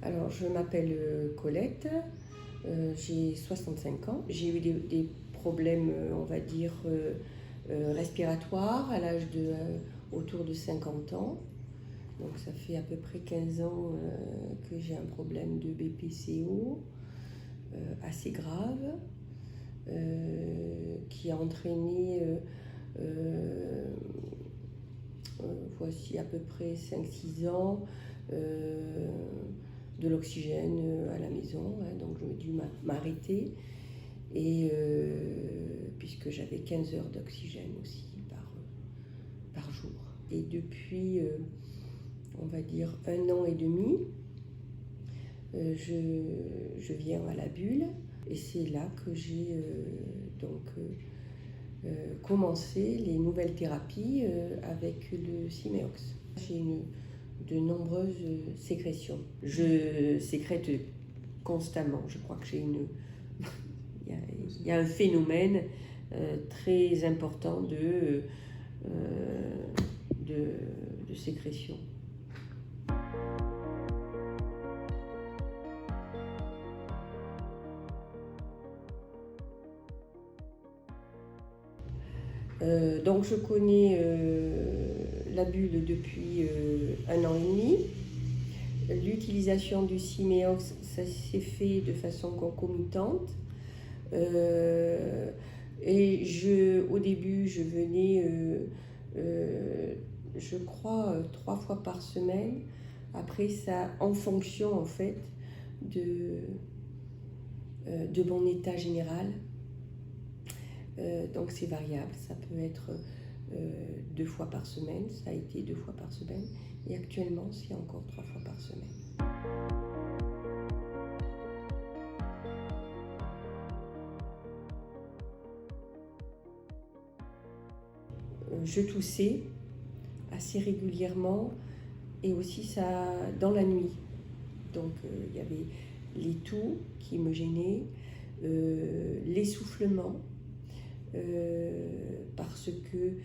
Alors, je m'appelle Colette, j'ai 65 ans. J'ai eu des problèmes, on va dire, respiratoires à l'âge de autour de 50 ans. Donc, ça fait à peu près 15 ans que j'ai un problème de BPCO assez grave qui a entraîné voici à peu près 5-6 ans de l'oxygène à la maison, hein, donc j'ai dû m'arrêter, et puisque j'avais 15 heures d'oxygène aussi par jour. Et depuis, on va dire 1 an et demi, je viens à la bulle, et c'est là que j'ai commencé les nouvelles thérapies avec le Simeox. J'ai de nombreuses sécrétions. Je sécrète constamment. Je crois que il y a un phénomène très important de sécrétion. Donc je connais la bulle depuis 1 an et demi. L'utilisation du Simeox, ça s'est fait de façon concomitante. Et au début, je venais, je crois, 3 fois par semaine. Après, ça, en fonction en fait de mon état général. Donc c'est variable, ça peut être 2 fois par semaine, ça a été 2 fois par semaine, et actuellement c'est encore 3 fois par semaine. Je toussais assez régulièrement, et aussi ça dans la nuit. Donc il y avait les toux qui me gênaient, l'essoufflement, parce que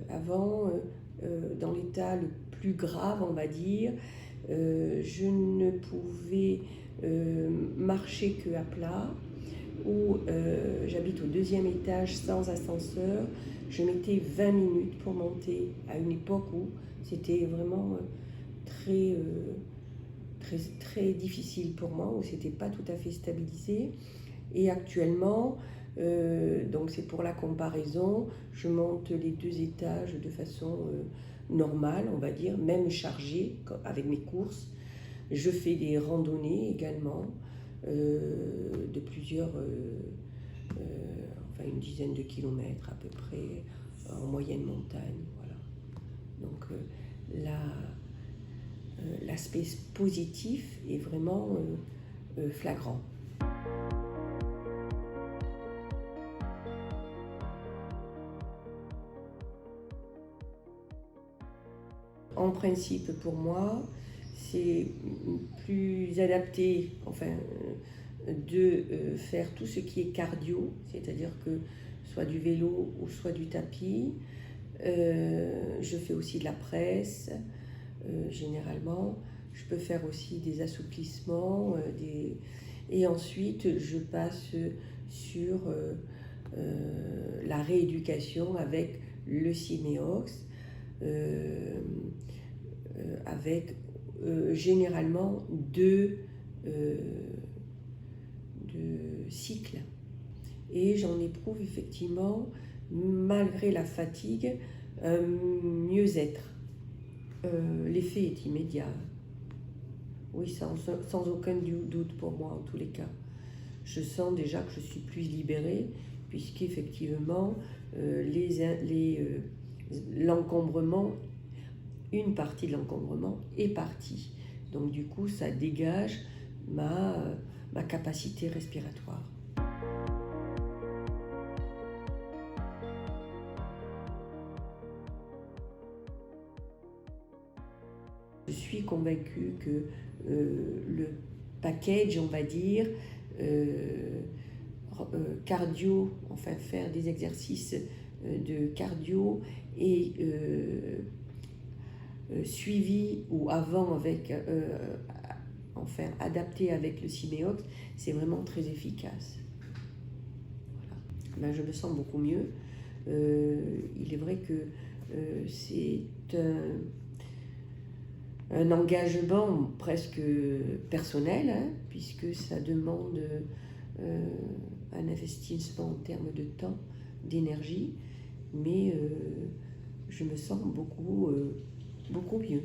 avant, dans l'état le plus grave, on va dire, je ne pouvais marcher que à plat, ou j'habite au 2e étage sans ascenseur. Je mettais 20 minutes pour monter, à une époque où c'était vraiment très difficile pour moi, où c'était pas tout à fait stabilisé. Et actuellement, donc c'est pour la comparaison, je monte les 2 étages de façon normale, on va dire, même chargée avec mes courses. Je fais des randonnées également de plusieurs, enfin une dizaine de kilomètres à peu près, en moyenne montagne. Voilà. Donc l'aspect positif est vraiment flagrant. En principe, pour moi, c'est plus adapté, enfin, de faire tout ce qui est cardio, c'est-à-dire que soit du vélo ou soit du tapis. Je fais aussi de la presse, généralement. Je peux faire aussi des assouplissements, et ensuite je passe sur la rééducation avec le Simeox, avec généralement 2 cycles. Et j'en éprouve effectivement, malgré la fatigue, un mieux-être. L'effet est immédiat. Oui, sans aucun doute pour moi en tous les cas. Je sens déjà que je suis plus libérée, puisqu'effectivement, l'encombrement, une partie de l'encombrement est partie. Donc du coup, ça dégage ma capacité respiratoire. Je suis convaincue que le package, on va dire, cardio, enfin faire des exercices de cardio et suivi ou avant avec enfin adapté avec le Siméox, c'est vraiment très efficace. Voilà. Ben, je me sens beaucoup mieux. Il est vrai que c'est un engagement presque personnel, hein, puisque ça demande un investissement en termes de temps, d'énergie, mais je me sens beaucoup mieux.